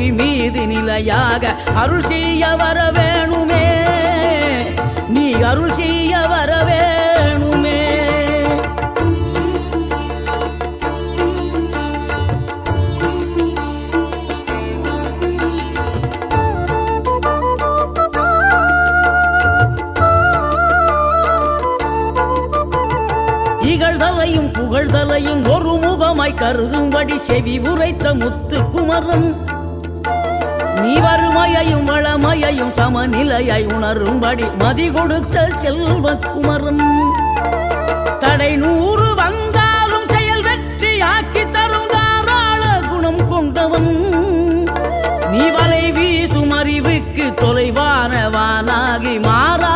புவி மீது நிலையாக அருள் செய்ய வர வேணுமே, நீ அருள் செய்ய வர வேணுமே. இகழ்தலையும் புகழ்தலையும் ஒரு முகமாய் கருதும்படி செவி உரைத்த முத்து குமரன், நீ வறுமையையும் வளமையையும் சமநிலையை உணரும்படி மதி கொடுத்த செல்வ குமரன். தடை 100 வந்தாலும் செயல் வெற்றி ஆக்கி தரும் தாராள குணம் கொண்டவன், நீ வலை வீசும் அறிவுக்கு தொலைவானவானாகி மாறா